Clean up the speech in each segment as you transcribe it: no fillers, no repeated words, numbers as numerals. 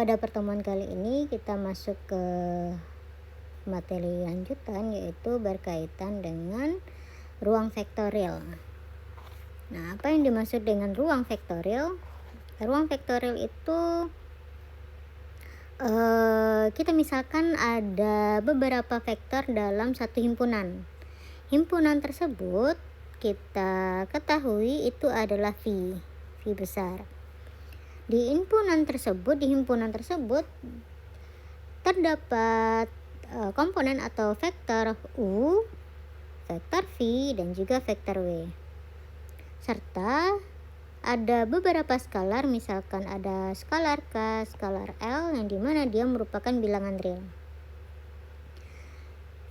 Pada pertemuan kali ini kita masuk ke materi lanjutan, yaitu berkaitan dengan ruang vektorial. Nah, apa yang dimaksud dengan ruang vektorial? Ruang vektorial itu kita misalkan ada beberapa vektor dalam satu himpunan. Himpunan tersebut kita ketahui itu adalah V besar. Di himpunan tersebut terdapat komponen atau vektor U, vektor V, dan juga vektor W. Serta ada beberapa skalar, misalkan ada skalar K, skalar L, yang dimana dia merupakan bilangan real.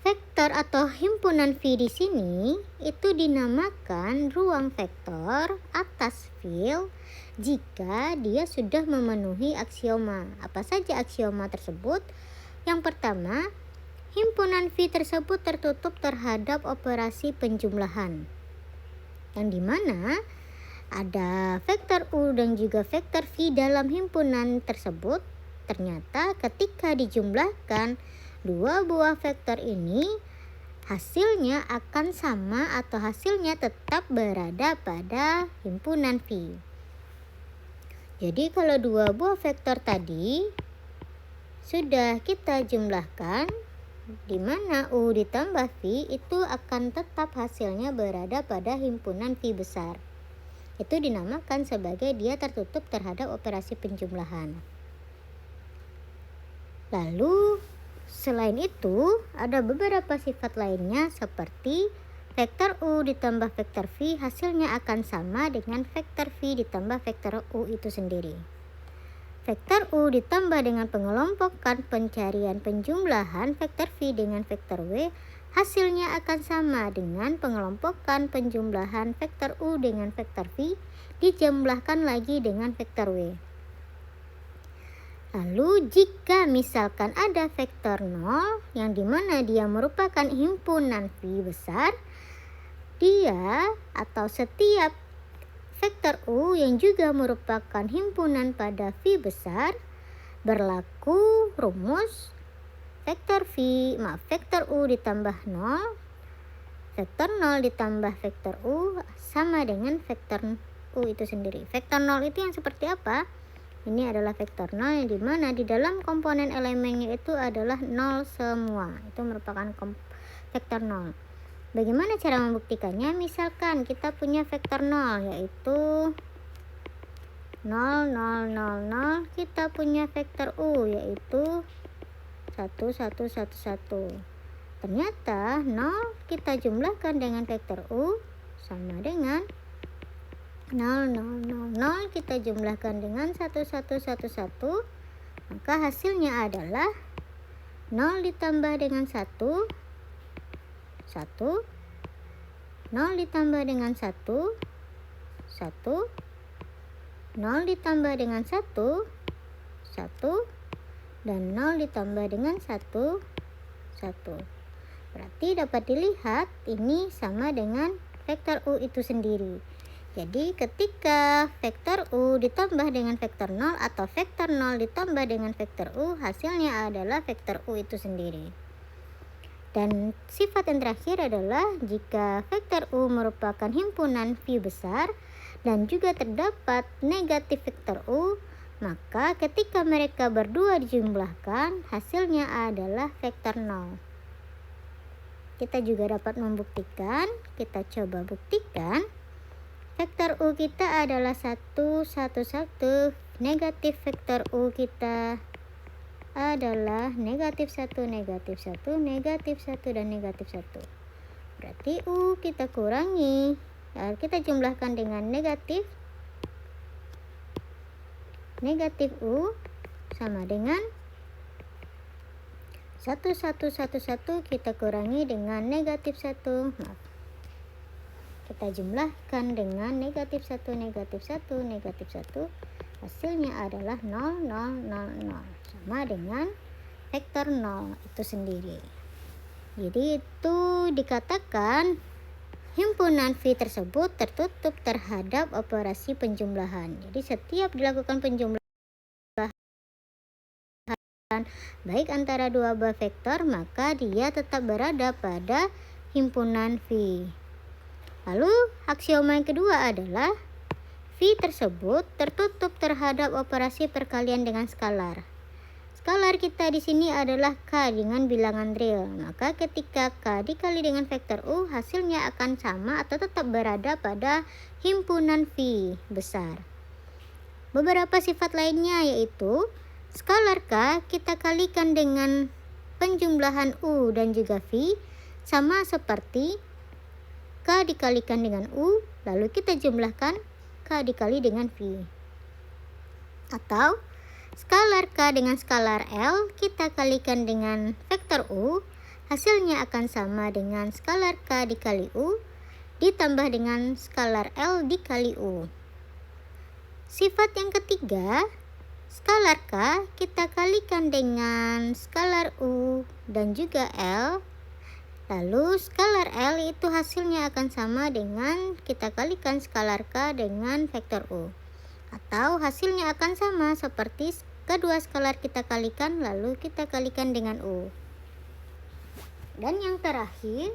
Vektor atau himpunan V di sini itu dinamakan ruang vektor atas field jika dia sudah memenuhi aksioma. Apa saja aksioma tersebut? Yang pertama, himpunan V tersebut tertutup terhadap operasi penjumlahan, yang dimana ada vektor U dan juga vektor V dalam himpunan tersebut. Ternyata ketika dijumlahkan dua buah vektor ini, hasilnya akan sama atau hasilnya tetap berada pada himpunan V. Jadi kalau dua buah vektor tadi sudah kita jumlahkan, di mana U ditambah V itu akan tetap hasilnya berada pada himpunan V besar. Itu dinamakan sebagai dia tertutup terhadap operasi penjumlahan. Lalu selain itu ada beberapa sifat lainnya, seperti vektor U ditambah vektor V hasilnya akan sama dengan vektor V ditambah vektor U itu sendiri. Vektor U ditambah dengan pengelompokan pencarian penjumlahan vektor V dengan vektor W hasilnya akan sama dengan pengelompokan penjumlahan vektor U dengan vektor V dijumlahkan lagi dengan vektor W. Lalu jika misalkan ada vektor 0 yang dimana dia merupakan himpunan V besar, dia atau setiap vektor U yang juga merupakan himpunan pada V besar, berlaku rumus vektor U ditambah 0, vektor 0 ditambah vektor U sama dengan vektor U itu sendiri. Vektor 0 itu yang seperti apa? Ini adalah vektor 0 yang dimana di dalam komponen elemennya itu adalah 0 semua. Itu merupakan vektor 0. Bagaimana cara membuktikannya? Misalkan kita punya vektor 0, yaitu 0, 0, 0, 0. Kita punya vektor U, yaitu 1, 1, 1, 1. Ternyata 0 kita jumlahkan dengan vektor U sama dengan 0, 0, 0, 0 kita jumlahkan dengan 1, 1, 1, 1. Maka hasilnya adalah 0 ditambah dengan 1, 1. 0 ditambah dengan 1, 1. 0 ditambah dengan 1, 1. Dan 0 ditambah dengan 1, 1. Berarti dapat dilihat ini sama dengan vektor U itu sendiri. Jadi ketika vektor U ditambah dengan vektor 0 atau vektor 0 ditambah dengan vektor U, hasilnya adalah vektor U itu sendiri. Dan sifat yang terakhir adalah jika vektor U merupakan himpunan V besar dan juga terdapat negatif vektor U, maka ketika mereka berdua dijumlahkan, hasilnya adalah vektor 0. Kita juga dapat membuktikan, kita coba buktikan. Vektor U kita adalah 1, 1, 1. Negatif vektor U kita adalah negatif 1, negatif 1, negatif 1, dan negatif 1. Berarti U kita kurangi, lalu kita jumlahkan dengan negatif U sama dengan 1, 1, 1, 1 kita kurangi dengan negatif 1. Kita jumlahkan dengan negatif 1, negatif 1, negatif 1. Hasilnya adalah 0, 0, 0, 0. Sama dengan vektor 0 itu sendiri. Jadi itu dikatakan himpunan V tersebut tertutup terhadap operasi penjumlahan. Jadi setiap dilakukan penjumlahan baik antara dua buah vektor, maka dia tetap berada pada himpunan V. Lalu aksioma yang kedua adalah V tersebut tertutup terhadap operasi perkalian dengan skalar. Skalar kita di sini adalah K dengan bilangan real. Maka ketika K dikali dengan vektor U, hasilnya akan sama atau tetap berada pada himpunan V besar. Beberapa sifat lainnya yaitu skalar K kita kalikan dengan penjumlahan U dan juga V sama seperti K dikalikan dengan U, lalu kita jumlahkan K dikali dengan V. Atau skalar K dengan skalar L kita kalikan dengan vektor U, hasilnya akan sama dengan skalar K dikali U ditambah dengan skalar L dikali U. Sifat yang ketiga, skalar K kita kalikan dengan skalar U dan juga L. Lalu skalar L itu hasilnya akan sama dengan kita kalikan skalar K dengan vektor U. Atau hasilnya akan sama seperti kedua skalar kita kalikan lalu kita kalikan dengan U. Dan yang terakhir,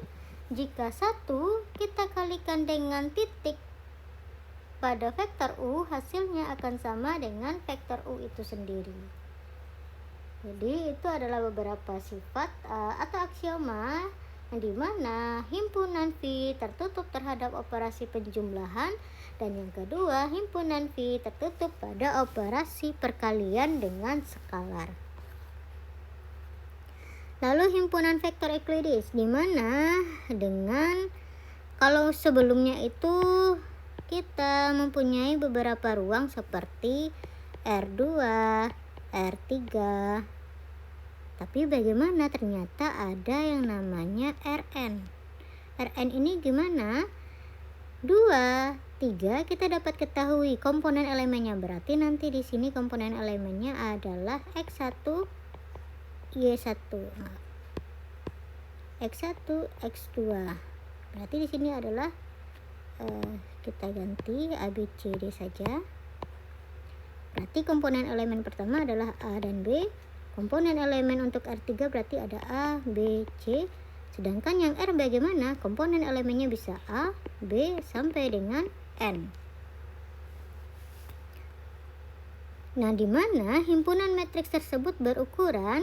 jika satu kita kalikan dengan titik pada vektor U, hasilnya akan sama dengan vektor U itu sendiri. Jadi itu adalah beberapa sifat atau aksioma yang dimana himpunan V tertutup terhadap operasi penjumlahan, dan yang kedua himpunan V tertutup pada operasi perkalian dengan skalar. Lalu himpunan vektor Euclides, dimana dengan kalau sebelumnya itu kita mempunyai beberapa ruang seperti R2, R3. Tapi bagaimana ternyata ada yang namanya Rn. Rn ini gimana? 2, 3 kita dapat ketahui komponen elemennya. Berarti nanti di sini komponen elemennya adalah X1, Y1. X1, X2. Berarti di sini adalah kita ganti A, B, C, D saja. Berarti komponen elemen pertama adalah A dan B. Komponen elemen untuk R3 berarti ada A, B, C. Sedangkan yang R bagaimana? Komponen elemennya bisa A, B, sampai dengan N. Nah, di mana himpunan matriks tersebut berukuran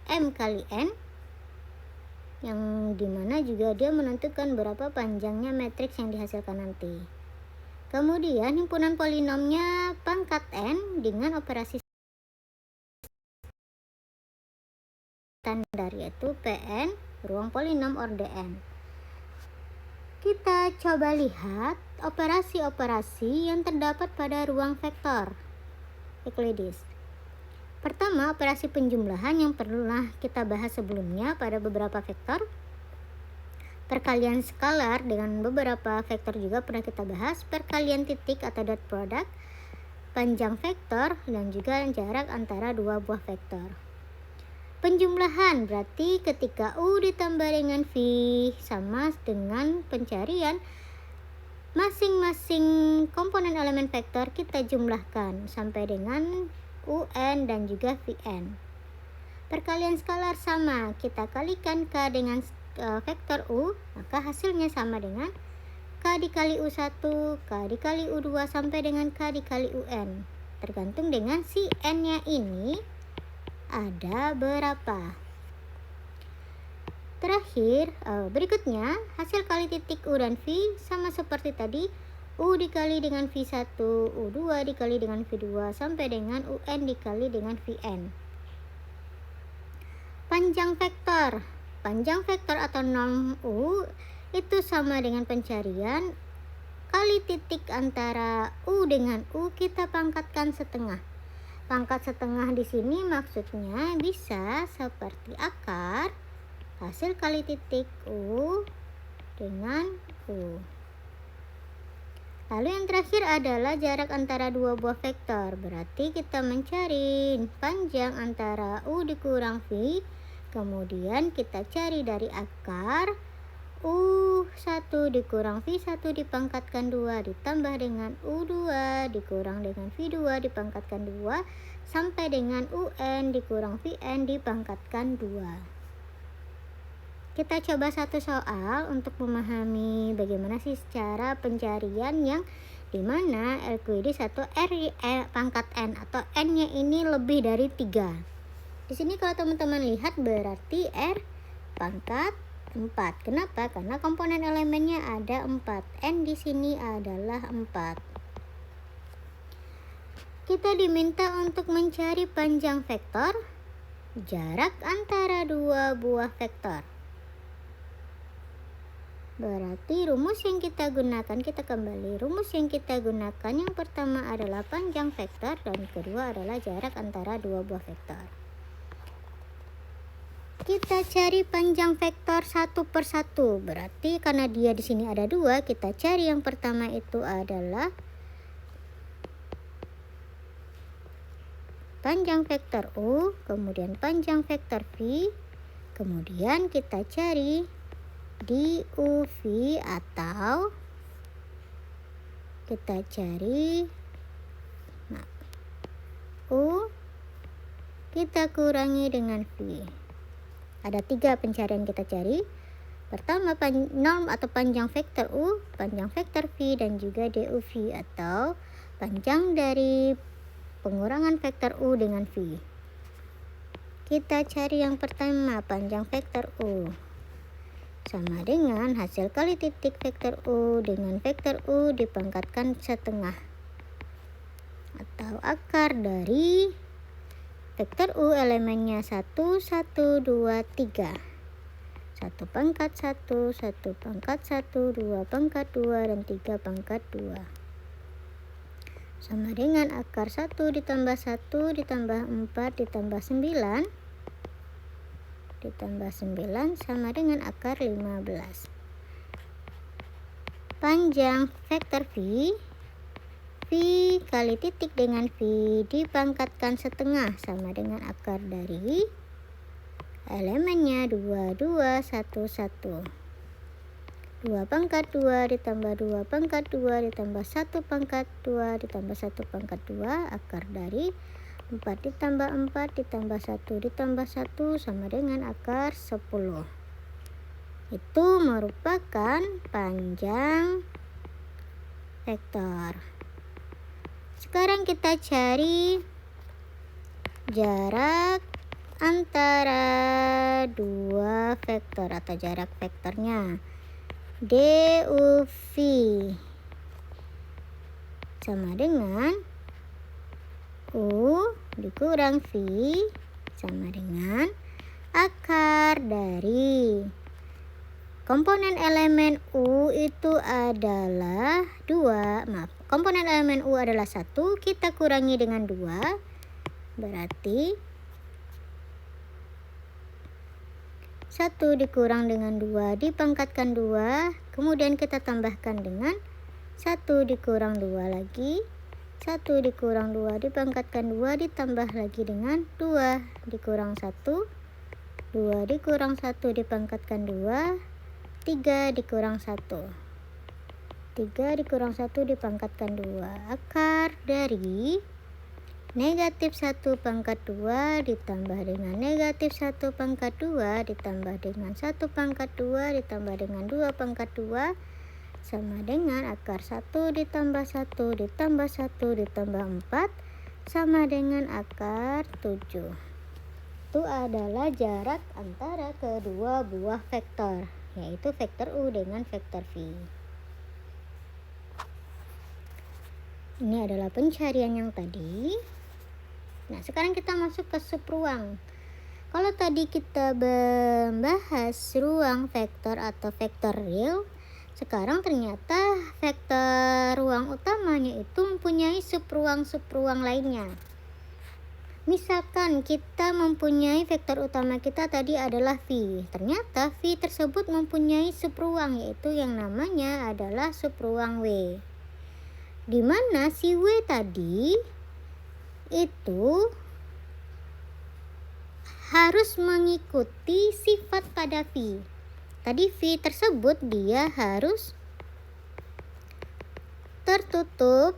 M kali N, yang dimana juga dia menentukan berapa panjangnya matriks yang dihasilkan nanti. Kemudian himpunan polinomnya pangkat N dengan operasi standar yaitu Pn ruang polinom Dn. Kita coba lihat operasi-operasi yang terdapat pada ruang vektor Euclides. Pertama, operasi penjumlahan yang pernah kita bahas sebelumnya pada beberapa vektor. Perkalian skalar dengan beberapa vektor juga pernah kita bahas. Perkalian titik atau dot product, panjang vektor, dan juga jarak antara dua buah vektor. Penjumlahan berarti ketika U ditambah dengan V sama dengan pencarian masing-masing komponen elemen vektor kita jumlahkan sampai dengan UN dan juga VN. Perkalian skalar sama, kita kalikan K dengan vektor U, maka hasilnya sama dengan K dikali U1, K dikali U2 sampai dengan K dikali UN. Tergantung dengan si N-nya ini ada berapa. Terakhir, berikutnya hasil kali titik U dan V sama seperti tadi. U dikali dengan V1, U2 dikali dengan V2 sampai dengan UN dikali dengan VN. Panjang vektor atau norm U itu sama dengan pencarian kali titik antara U dengan U, kita pangkatkan setengah. Pangkat setengah di sini maksudnya bisa seperti akar hasil kali titik U dengan U. Lalu yang terakhir adalah jarak antara dua buah vektor. Berarti kita mencari panjang antara U dikurang V. Kemudian kita cari dari akar U1 dikurang V1 dipangkatkan 2 ditambah dengan U2 dikurang dengan V2 dipangkatkan 2 sampai dengan UN dikurang VN dipangkatkan 2. Kita coba satu soal untuk memahami bagaimana sih cara pencarian yang dimana LQID 1 R pangkat N atau N-nya ini lebih dari 3. Di sini kalau teman-teman lihat berarti R pangkat 4. Kenapa? Karena komponen elemennya ada 4. N di sini adalah 4. Kita diminta untuk mencari panjang vektor jarak antara dua buah vektor. Berarti rumus yang kita gunakan, kita kembali. Rumus yang kita gunakan yang pertama adalah panjang vektor dan kedua adalah jarak antara dua buah vektor. Kita cari panjang vektor satu per satu. Berarti karena dia di sini ada 2, kita cari yang pertama itu adalah panjang vektor U, kemudian panjang vektor V, kemudian kita cari DUV atau kita cari U kita kurangi dengan V. Ada 3 pencarian kita cari. Pertama norm atau panjang vektor U, panjang vektor V dan juga DUV atau panjang dari pengurangan vektor U dengan V. Kita cari yang pertama panjang vektor U sama dengan hasil kali titik vektor U dengan vektor U dipangkatkan setengah atau akar dari vektor U elemennya 1, 1, 2, 3. 1 pangkat 1, 1 pangkat 1, 2 pangkat 2, dan 3 pangkat 2. Sama dengan akar 1 ditambah 1 ditambah 4 ditambah 9 ditambah 9 sama dengan akar 15. Panjang vektor V kali titik dengan V dipangkatkan setengah sama dengan akar dari elemennya 2, 2, 1, 1. 2 pangkat 2 ditambah 2 pangkat 2 ditambah 1 pangkat 2 ditambah 1 pangkat 2 akar dari 4 ditambah 4 ditambah 1 ditambah 1 sama dengan akar 10. Itu merupakan panjang vektor. Sekarang kita cari jarak antara dua vektor atau jarak vektornya. DUV sama dengan U dikurang V sama dengan akar dari komponen elemen U itu adalah 2. Komponen elemen U adalah 1, kita kurangi dengan 2. Berarti 1 dikurang dengan 2 dipangkatkan 2, kemudian kita tambahkan dengan 1 dikurang 2 lagi. 1 dikurang 2 dipangkatkan 2 ditambah lagi dengan 2 dikurang 1, 2 dikurang 1 dipangkatkan 2, 3 dikurang 1, 3 dikurang 1 dipangkatkan 2. Akar dari negatif 1 pangkat 2 ditambah dengan negatif 1 pangkat 2 ditambah dengan 1 pangkat 2 ditambah dengan 2 pangkat 2 sama dengan akar 1 ditambah 1 ditambah 1 ditambah 4 sama dengan akar 7. Itu adalah jarak antara kedua buah vektor, yaitu vektor U dengan vektor V. Ini adalah pencarian yang tadi. Nah, sekarang kita masuk ke subruang. Kalau tadi kita membahas ruang vektor atau vektor real, sekarang ternyata vektor ruang utamanya itu mempunyai subruang lainnya. Misalkan kita mempunyai vektor utama kita tadi adalah V. Ternyata V tersebut mempunyai subruang, yaitu yang namanya adalah subruang W. Di mana si W tadi itu harus mengikuti sifat pada V. tadi V tersebut dia harus tertutup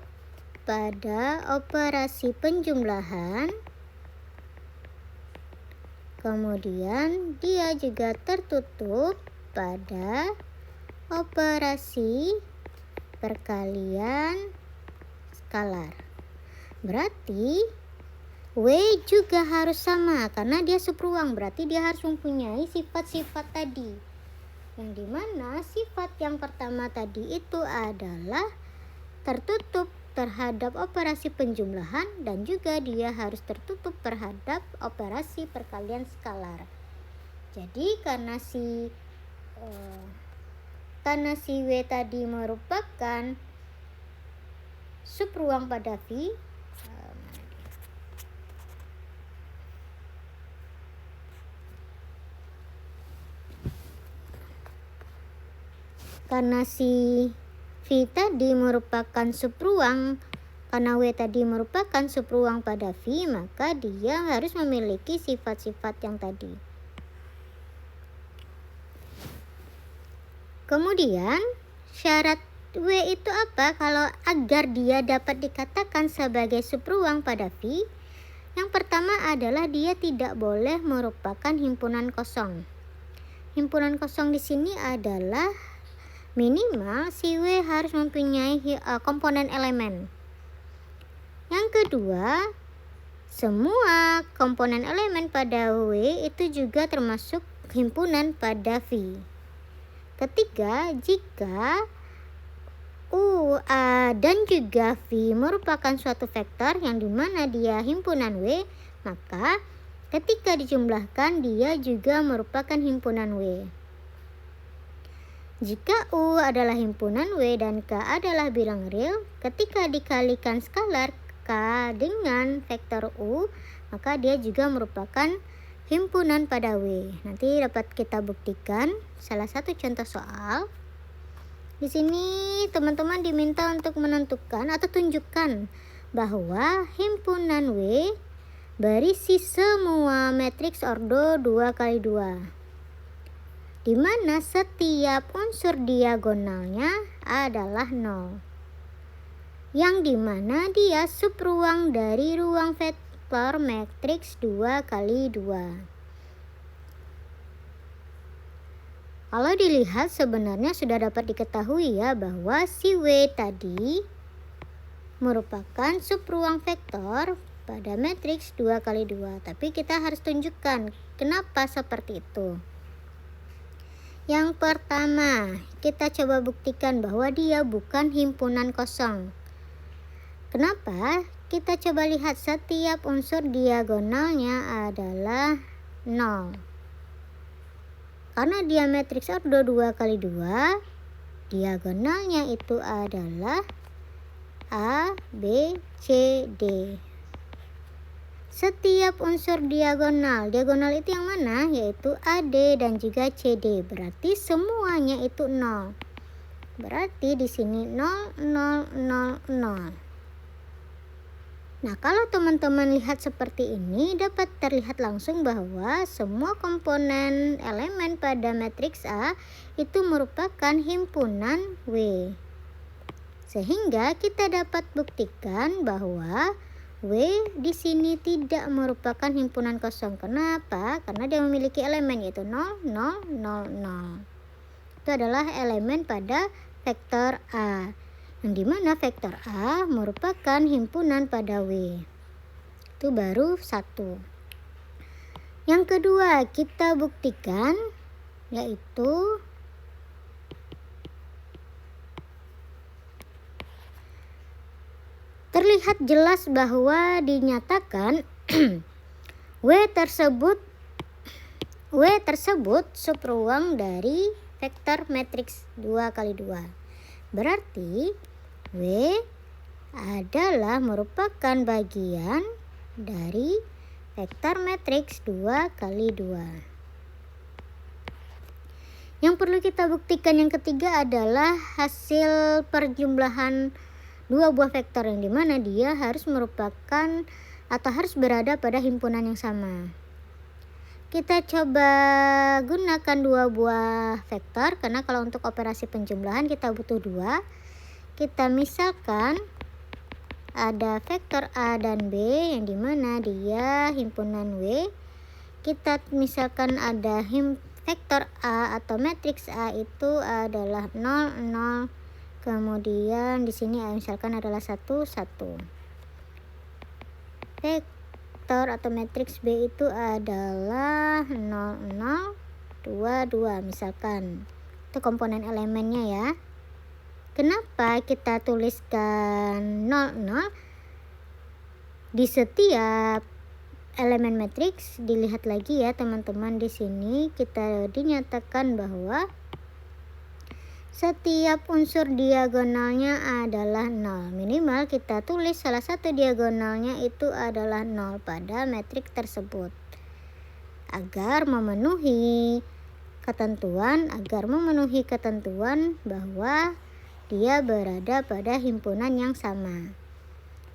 pada operasi penjumlahan, kemudian dia juga tertutup pada operasi perkalian skalar. Berarti W juga harus sama karena dia subruang, berarti dia harus mempunyai sifat-sifat tadi. Yang dimana sifat yang pertama tadi itu adalah tertutup terhadap operasi penjumlahan dan juga dia harus tertutup terhadap operasi perkalian skalar. Jadi karena si W tadi merupakan subruang pada V, karena si V tadi merupakan subruang, karena W tadi merupakan subruang pada V, maka dia harus memiliki sifat-sifat yang tadi. Kemudian syarat W itu apa? Kalau agar dia dapat dikatakan sebagai subruang pada V, yang pertama adalah dia tidak boleh merupakan himpunan kosong. Himpunan kosong di sini adalah minimal si W harus mempunyai komponen elemen. Yang kedua, semua komponen elemen pada W itu juga termasuk himpunan pada V. Ketiga, jika U, A, dan juga V merupakan suatu vektor yang dimana dia himpunan W, maka ketika dijumlahkan dia juga merupakan himpunan W. Jika U adalah himpunan W dan K adalah bilang real, ketika dikalikan skalar K dengan vektor U, maka dia juga merupakan himpunan pada W. Nanti dapat kita buktikan salah satu contoh soal. Di sini teman-teman diminta untuk menentukan atau tunjukkan bahwa himpunan W berisi semua matriks ordo 2x2. Di mana setiap unsur diagonalnya adalah 0. Yang dimana dia subruang dari ruang vektor matriks 2x2. Kalau dilihat sebenarnya sudah dapat diketahui ya bahwa si W tadi merupakan subruang vektor pada matriks 2x2. Tapi kita harus tunjukkan kenapa seperti itu. Yang pertama, kita coba buktikan bahwa dia bukan himpunan kosong. Kenapa? Kita coba lihat setiap unsur diagonalnya adalah 0. Karena dia matriks ordo 2x2, diagonalnya itu adalah A, B, C, D. Setiap unsur diagonal itu yang mana? Yaitu AD dan juga CD. Berarti semuanya itu 0. Berarti di sini 0, 0, 0, 0. Nah, kalau teman-teman lihat seperti ini, dapat terlihat langsung bahwa semua komponen elemen pada matriks A itu merupakan himpunan W. Sehingga kita dapat buktikan bahwa W di sini tidak merupakan himpunan kosong. Kenapa? Karena dia memiliki elemen yaitu 0, 0, 0, 0. Itu adalah elemen pada vektor A. Yang dimana vektor A merupakan himpunan pada W. Itu baru satu. Yang kedua kita buktikan yaitu terlihat jelas bahwa dinyatakan W tersebut subruang dari vektor matriks 2x2. Berarti W adalah merupakan bagian dari vektor matriks 2x2. Yang perlu kita buktikan yang ketiga adalah hasil perjumlahan dua buah vektor yang dimana dia harus merupakan atau harus berada pada himpunan yang sama. Kita coba gunakan dua buah vektor, karena kalau untuk operasi penjumlahan kita butuh dua. Kita misalkan ada vektor A dan B yang dimana dia himpunan W. Kita misalkan ada vektor A atau matriks A itu adalah 0, 0. Kemudian di sini misalkan adalah 1, 1. Vektor atau matriks B itu adalah 0, 0, 2, 2 misalkan. Itu komponen elemennya ya. Kenapa kita tuliskan 0, 0? Di setiap elemen matriks, dilihat lagi ya teman-teman, di sini kita dinyatakan bahwa setiap unsur diagonalnya adalah 0. Minimal kita tulis salah satu diagonalnya itu adalah 0 pada matriks tersebut. Agar memenuhi ketentuan bahwa dia berada pada himpunan yang sama.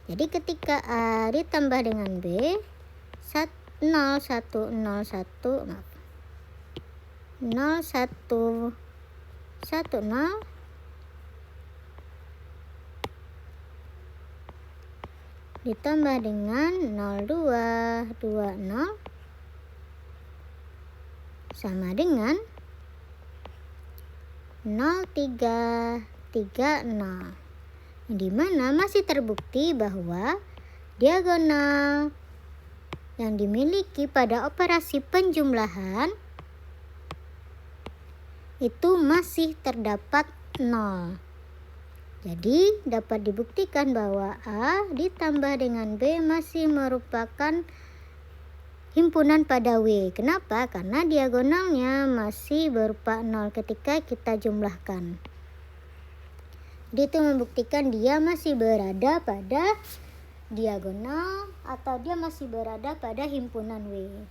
Jadi ketika A ditambah dengan B, 0, 1, 0, 1, 0, 1, 1, 0, ditambah dengan 0, 2, 2, 0 sama dengan 0, 3, 3, 0. Di mana masih terbukti bahwa diagonal yang dimiliki pada operasi penjumlahan itu masih terdapat 0. Jadi dapat dibuktikan bahwa A ditambah dengan B masih merupakan himpunan pada W. Kenapa? Karena diagonalnya masih berupa 0 ketika kita jumlahkan. Jadi itu membuktikan dia masih berada pada diagonal atau dia masih berada pada himpunan W.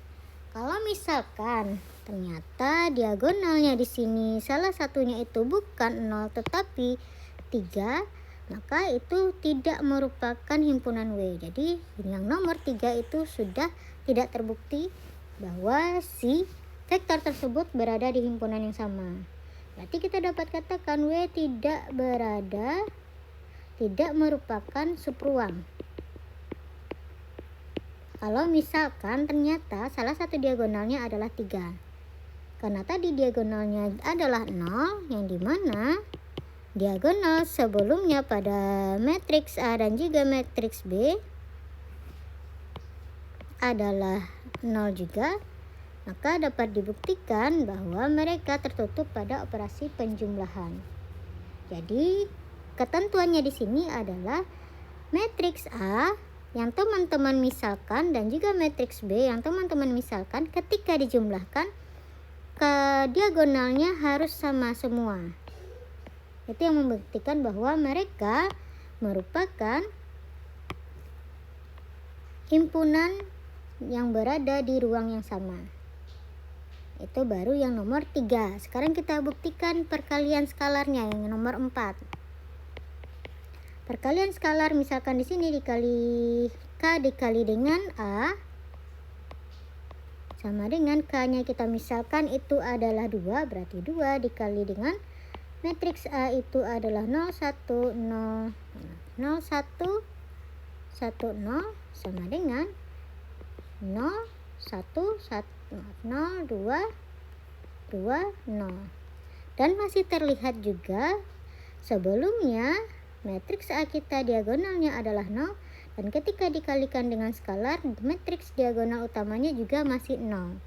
Kalau misalkan ternyata diagonalnya di sini salah satunya itu bukan 0 tetapi 3, maka itu tidak merupakan himpunan W. Jadi yang nomor 3 itu sudah tidak terbukti bahwa si vektor tersebut berada di himpunan yang sama. Berarti kita dapat katakan W tidak merupakan subruang. Kalau misalkan ternyata salah satu diagonalnya adalah 3. Karena tadi diagonalnya adalah 0, yang dimana diagonal sebelumnya pada matriks A dan juga matriks B adalah 0 juga, maka dapat dibuktikan bahwa mereka tertutup pada operasi penjumlahan. Jadi ketentuannya di sini adalah matriks A yang teman-teman misalkan dan juga matriks B yang teman-teman misalkan ketika dijumlahkan ke diagonalnya harus sama semua. Itu yang membuktikan bahwa mereka merupakan himpunan yang berada di ruang yang sama. Itu baru yang nomor 3. Sekarang kita buktikan perkalian skalarnya yang nomor 4. Perkalian skalar misalkan di sini dikali K dikali dengan A sama dengan K-nya kita misalkan itu adalah 2, berarti 2 dikali dengan matriks A itu adalah 0, 1, 0, 0, 1, 1, 0 sama dengan 0, 1, 1, 0, 2, 2, 0. Dan masih terlihat juga sebelumnya matriks A kita diagonalnya adalah 0 dan ketika dikalikan dengan skalar matriks diagonal utamanya juga masih 0.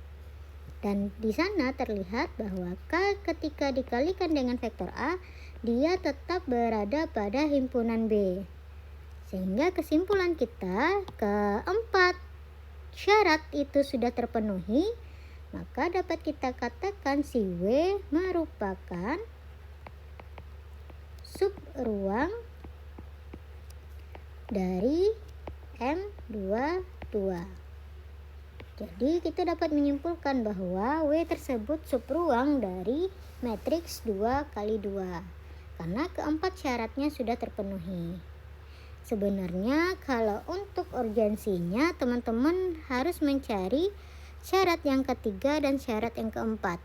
Dan di sana terlihat bahwa K ketika dikalikan dengan vektor A dia tetap berada pada himpunan B. Sehingga kesimpulan kita keempat syarat itu sudah terpenuhi, maka dapat kita katakan si W merupakan subruang dari M22. Jadi kita dapat menyimpulkan bahwa W tersebut subruang dari matriks 2 kali 2 karena keempat syaratnya sudah terpenuhi. Sebenarnya kalau untuk urgensinya teman-teman harus mencari syarat yang ketiga dan syarat yang keempat.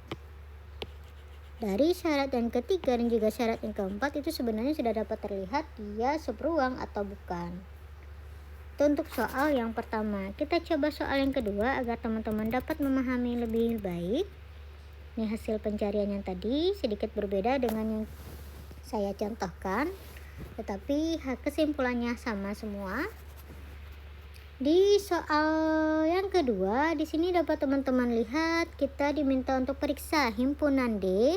Dari syarat yang ketiga dan juga syarat yang keempat itu sebenarnya sudah dapat terlihat dia subruang atau bukan. Itu untuk soal yang pertama. Kita coba soal yang kedua agar teman-teman dapat memahami lebih baik. Ini hasil pencarian yang tadi sedikit berbeda dengan yang saya contohkan, tetapi kesimpulannya sama semua. Di soal yang kedua, di sini dapat teman-teman lihat kita diminta untuk periksa himpunan D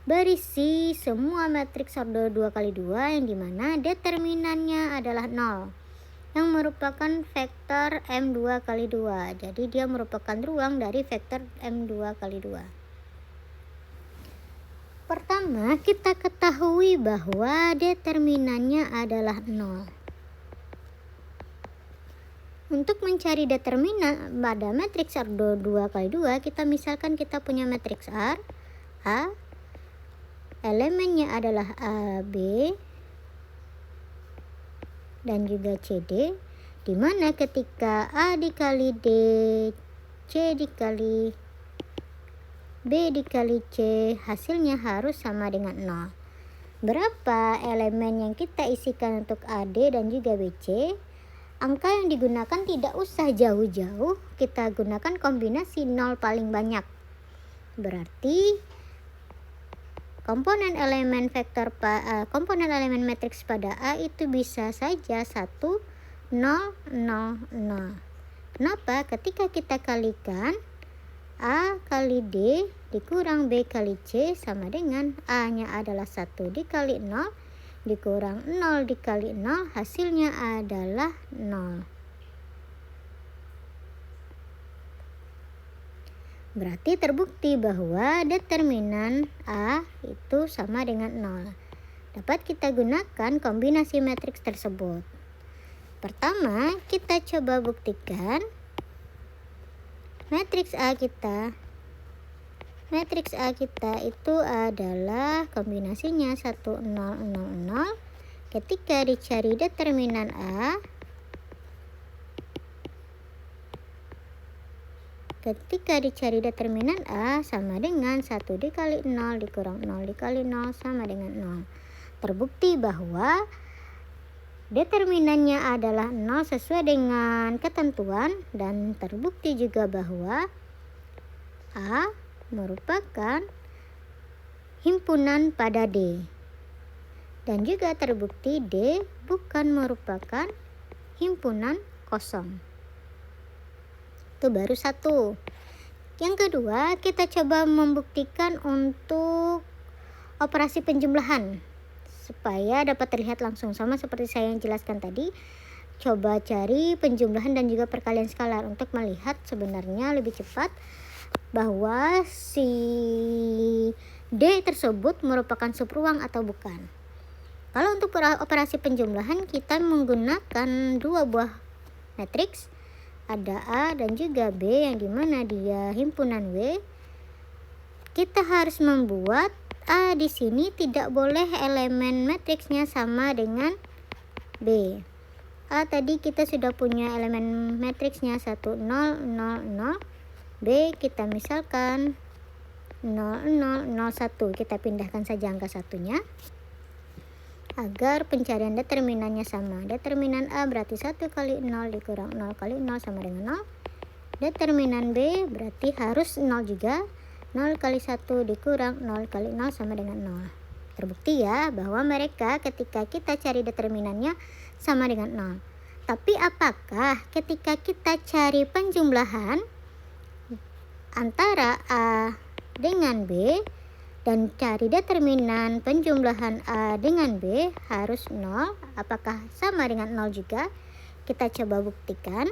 berisi semua matriks order 2x2 yang dimana determinannya adalah 0 yang merupakan vektor M2x2. Jadi dia merupakan ruang dari vektor M2x2. Pertama, kita ketahui bahwa determinannya adalah 0. Untuk mencari determinan pada matriks order 2x2, kita misalkan kita punya matriks A, elemennya adalah A, B, dan juga CD, di mana ketika A dikali D, C dikali B dikali C, hasilnya harus sama dengan 0. Berapa elemen yang kita isikan untuk AD dan juga BC? Angka yang digunakan tidak usah jauh-jauh, kita gunakan kombinasi 0 paling banyak. Berarti komponen elemen matriks pada A itu bisa saja 1, 0, 0, 0. Kenapa? Ketika kita kalikan A kali D dikurang B kali C sama dengan A-nya adalah 1 dikali 0 dikurang 0 dikali 0, hasilnya adalah 0. Berarti terbukti bahwa determinan A itu sama dengan 0. Dapat kita gunakan kombinasi matriks tersebut. Pertama, kita coba buktikan matriks A itu adalah kombinasinya 1, 0, 0, 0. Ketika dicari determinan A, sama dengan 1 dikali 0 dikurang 0 dikali 0 sama dengan 0. Terbukti bahwa determinannya adalah 0 sesuai dengan ketentuan, dan terbukti juga bahwa A merupakan himpunan pada D, dan juga terbukti D bukan merupakan himpunan kosong. Itu baru satu. Yang kedua, kita coba membuktikan untuk operasi penjumlahan supaya dapat terlihat langsung sama seperti saya yang jelaskan tadi. Coba cari penjumlahan dan juga perkalian skalar untuk melihat sebenarnya lebih cepat bahwa si D tersebut merupakan subruang atau bukan. Kalau untuk operasi penjumlahan kita menggunakan dua buah matriks, ada A dan juga B yang dimana dia himpunan W. Kita harus membuat A di sini tidak boleh elemen matriksnya sama dengan B. A tadi kita sudah punya elemen matriksnya 1, 0, 0, 0. B kita misalkan 0, 0, 0, 1. Kita pindahkan saja angka satunya agar pencarian determinannya sama. Determinan A berarti 1 kali 0 dikurang 0 kali 0 sama dengan 0. Determinan B berarti harus 0 juga. 0 kali 1 dikurang 0 kali 0 sama dengan 0. Terbukti ya bahwa mereka ketika kita cari determinannya sama dengan 0. Tapi apakah ketika kita cari penjumlahan antara A dengan B dan cari determinan penjumlahan A dengan B harus 0, apakah sama dengan 0 juga? Kita coba buktikan.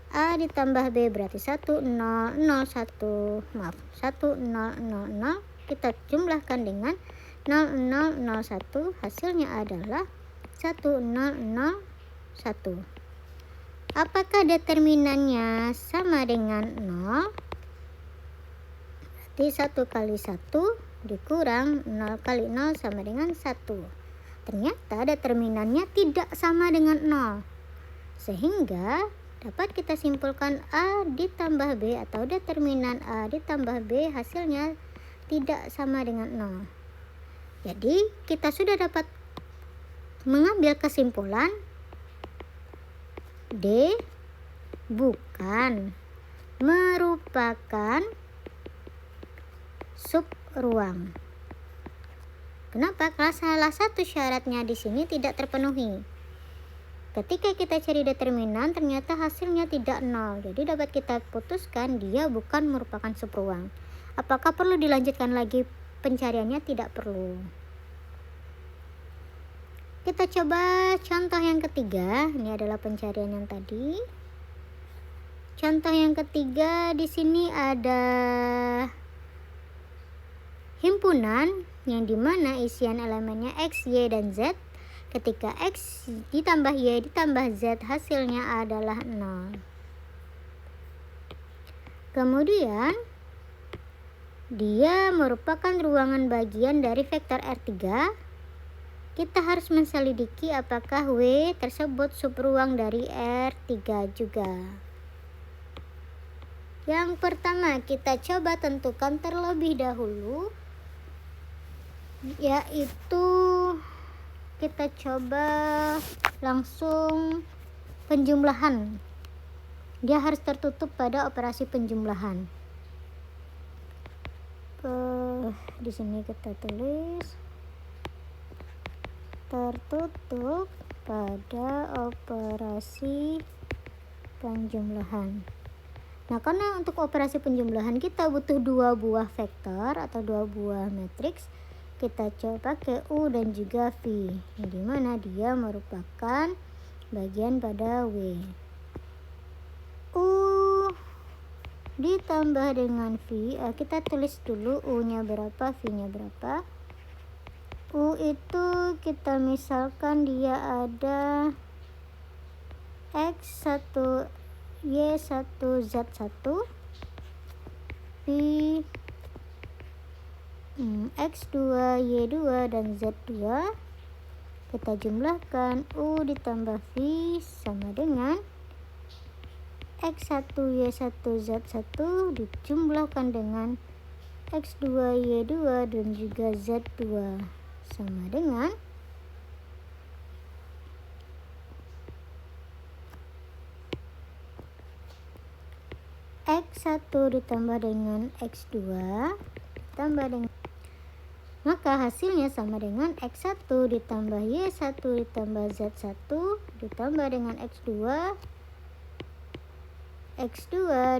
A ditambah B berarti 1, 0, 0, 1, 1, 0, 0, 0. Kita jumlahkan dengan 0, 0, 0, 1. Hasilnya adalah 1, 0, 0, 1. Apakah determinannya sama dengan 0? Berarti 1 kali 1 dikurang 0 kali 0 sama dengan 1. Ternyata determinannya tidak sama dengan 0. Sehingga dapat kita simpulkan A ditambah B atau determinan A ditambah B hasilnya tidak sama dengan 0. Jadi kita sudah dapat mengambil kesimpulan D bukan merupakan sub ruang. Kenapa? Karena salah satu syaratnya di sini tidak terpenuhi. Ketika kita cari determinan, ternyata hasilnya tidak 0. Jadi dapat kita putuskan dia bukan merupakan sub ruang. Apakah perlu dilanjutkan lagi pencariannya? Tidak perlu. Kita coba contoh yang ketiga. Ini adalah pencarian yang tadi. Contoh yang ketiga di sini ada himpunan yang dimana isian elemennya X, Y, dan Z. Ketika X ditambah Y ditambah Z hasilnya adalah 0. Kemudian dia merupakan ruangan bagian dari vektor R3. Kita harus menselidiki apakah W tersebut subruang dari R3 juga. Yang pertama kita coba tentukan terlebih dahulu, yaitu kita coba langsung penjumlahan. Dia harus tertutup pada operasi penjumlahan. Di sini kita tulis tertutup pada operasi penjumlahan. Nah, karena untuk operasi penjumlahan kita butuh 2 buah vektor atau 2 buah matriks, kita coba pakai U dan juga V, yang dimana dia merupakan bagian pada W. U ditambah dengan V, kita tulis dulu U-nya berapa, V-nya berapa. U itu kita misalkan dia ada X1, Y1, Z1, V X2, Y2, dan Z2. Kita jumlahkan U ditambah V sama dengan X1, Y1, Z1 dijumlahkan dengan X2, Y2, dan juga Z2 sama dengan X1 ditambah dengan X2 ditambah dengan, maka hasilnya sama dengan X1 ditambah Y1 ditambah Z1 ditambah dengan X2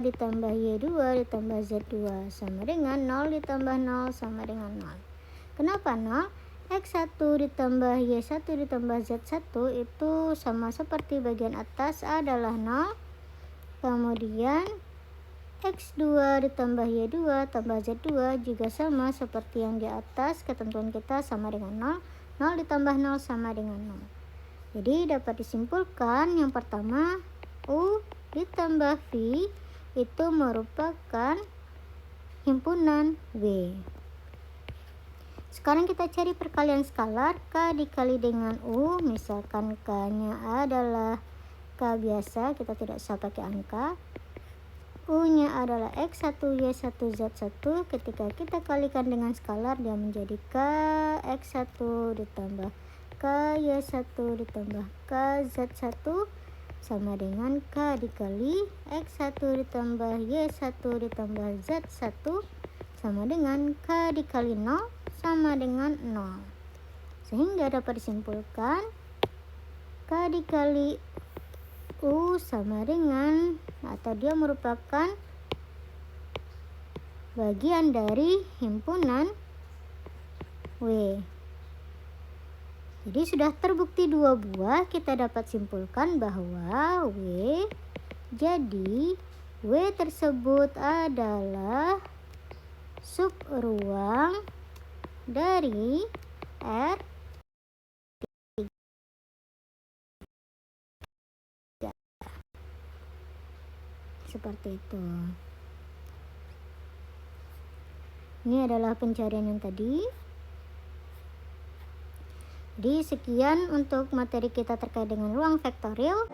ditambah Y2 ditambah Z2 sama dengan 0 ditambah 0 sama dengan 0. Kenapa 0? X1 ditambah Y1 ditambah Z1 itu sama seperti bagian atas adalah 0. Kemudian X2 ditambah Y2 tambah Z2 juga sama seperti yang di atas, ketentuan kita sama dengan 0. 0 ditambah 0 sama dengan 0. Jadi dapat disimpulkan yang pertama U ditambah V itu merupakan himpunan W. Sekarang kita cari perkalian skalar K dikali dengan U. Misalkan K-nya adalah K biasa, kita tidak usah pakai angka. U-nya adalah X1, Y1, Z1. Ketika kita kalikan dengan skalar, dia menjadi K X1 ditambah K Y1 ditambah K Z1 sama dengan K dikali X1 ditambah Y1 ditambah Z1 sama dengan K dikali 0 sama dengan 0. Sehingga dapat disimpulkan K dikali U sama dengan, atau dia merupakan bagian dari himpunan W. Jadi sudah terbukti 2 buah, kita dapat simpulkan bahwa W tersebut adalah subruang dari R. Seperti itu. Ini adalah pencarian yang tadi. Jadi sekian untuk materi kita terkait dengan ruang vektorial.